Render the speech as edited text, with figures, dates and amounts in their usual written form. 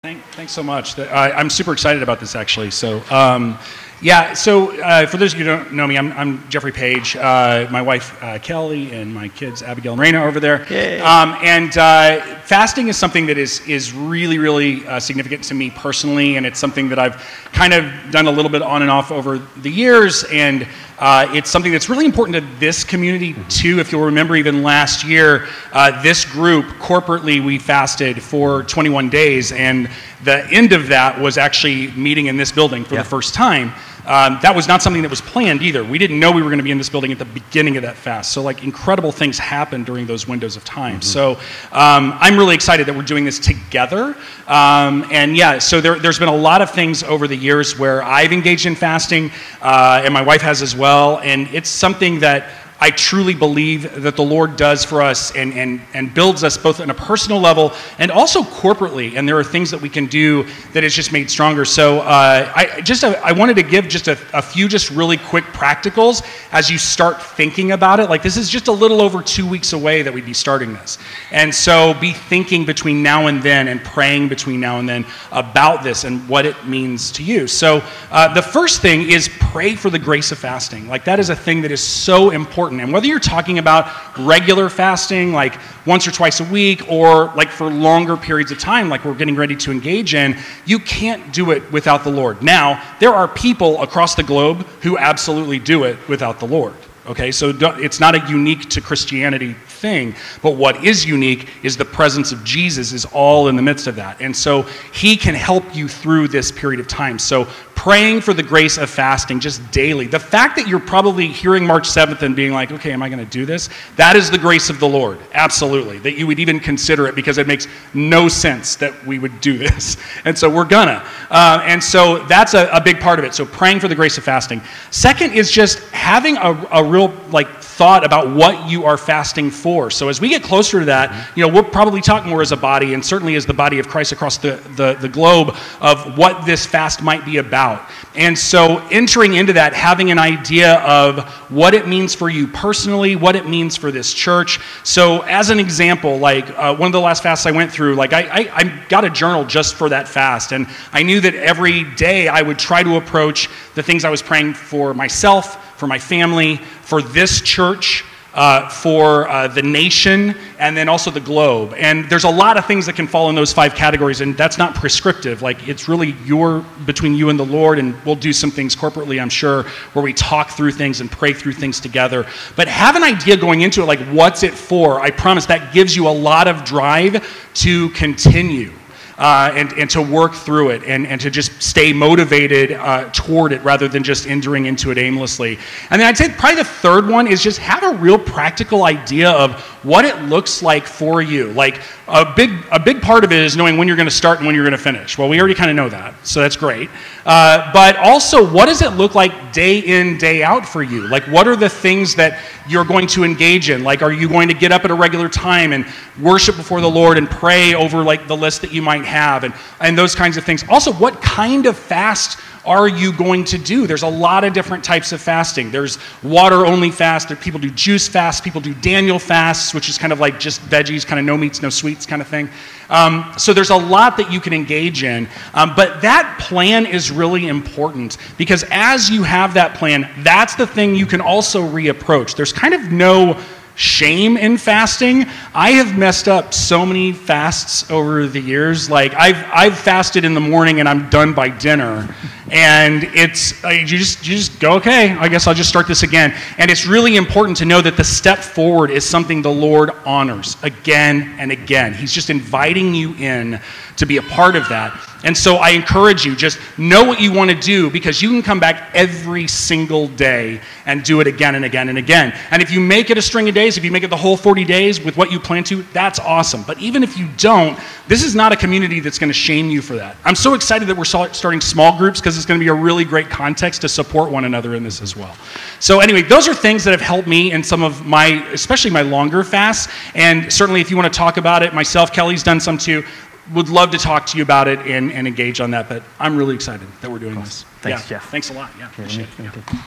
Thanks so much. I'm super excited about this, actually. So, for those of you who don't know me, I'm Jeffrey Page. My wife, Kelly, and my kids, Abigail and Raina, over there. Fasting is something that is really, really significant to me personally, and it's something that I've kind of done a little bit on and off over the years, and it's something that's really important to this community, too. If you'll remember, even last year, this group, corporately, we fasted for 21 days, and the end of that was actually meeting in this building for the first time. That was not something that was planned either. We didn't know we were going to be in this building at the beginning of that fast. So like incredible things happened during those windows of time. So I'm really excited that we're doing this together. So there's been a lot of things over the years where I've engaged in fasting, and my wife has as well. And it's something that I truly believe that the Lord does for us and builds us both on a personal level and also corporately. And there are things that we can do that is just made stronger. So I wanted to give just a few just really quick practicals as you start thinking about it. Like this is just a little over 2 weeks away that we'd be starting this. And so be thinking between now and then and praying between now and then about this and what it means to you. So the first thing is pray for the grace of fasting. Like that is a thing that is so important. And whether you're talking about regular fasting, like once or twice a week, or like for longer periods of time, like we're getting ready to engage in, you can't do it without the Lord. Now, there are people across the globe who absolutely do it without the Lord. Okay, so it's not a unique to Christianity thing, but what is unique is the presence of Jesus is all in the midst of that. And so he can help you through this period of time. So praying for the grace of fasting just daily. The fact that you're probably hearing March 7th and being like, okay, am I going to do this? That is the grace of the Lord, absolutely. That you would even consider it because it makes no sense that we would do this. And so we're gonna. And so that's a big part of it. So praying for the grace of fasting. Second is just having a real thought about what you are fasting for. So as we get closer to that, we'll probably talk more as a body and certainly as the body of Christ across the globe of what this fast might be about. And so entering into that, having an idea of what it means for you personally, what it means for this church. So as an example, one of the last fasts I went through, I got a journal just for that fast. And I knew that every day I would try to approach the things I was praying for myself, for my family, for this church, for the nation, and then also the globe. And there's a lot of things that can fall in those 5 categories, and that's not prescriptive. Like, it's really between you and the Lord, and we'll do some things corporately, I'm sure, where we talk through things and pray through things together. But have an idea going into it, like, what's it for? I promise that gives you a lot of drive to continue. And to work through it and to just stay motivated toward it rather than just entering into it aimlessly. And then I'd say probably the third one is just have a real practical idea of what it looks like for you. Like a big part of it is knowing when you're going to start and when you're going to finish. Well, we already kind of know that, so that's great. But also, what does it look like day in, day out for you? Like, what are the things that you're going to engage in? Like, are you going to get up at a regular time and worship before the Lord and pray over like the list that you might have and those kinds of things? Also, what kind of fast are you going to do? There's a lot of different types of fasting. There's water-only fast. People do juice fast. People do Daniel fasts, which is kind of like just veggies, kind of no meats, no sweets kind of thing. So there's a lot that you can engage in. But that plan is really important because as you have that plan, that's the thing you can also reapproach. There's kind of no shame in fasting. I have messed up so many fasts over the years. Like I've fasted in the morning and I'm done by dinner. And it's you just go, okay, I guess I'll just start this again. And it's really important to know that the step forward is something the Lord honors again and again. He's just inviting you in to be a part of that. And so I encourage you, just know what you want to do because you can come back every single day and do it again and again and again. And if you make it a string of days, if you make it the whole 40 days with what you plan to, that's awesome. But even if you don't, this is not a community that's going to shame you for that. I'm so excited that we're starting small groups because it's going to be a really great context to support one another in this as well. So anyway, those are things that have helped me in some of my, especially my longer fasts. And certainly if you want to talk about it, myself, Kelly's done some too. Would love to talk to you about it and engage on that, but I'm really excited that we're doing this. Thanks, Jeff. Thanks a lot. Yeah, appreciate it. Yeah.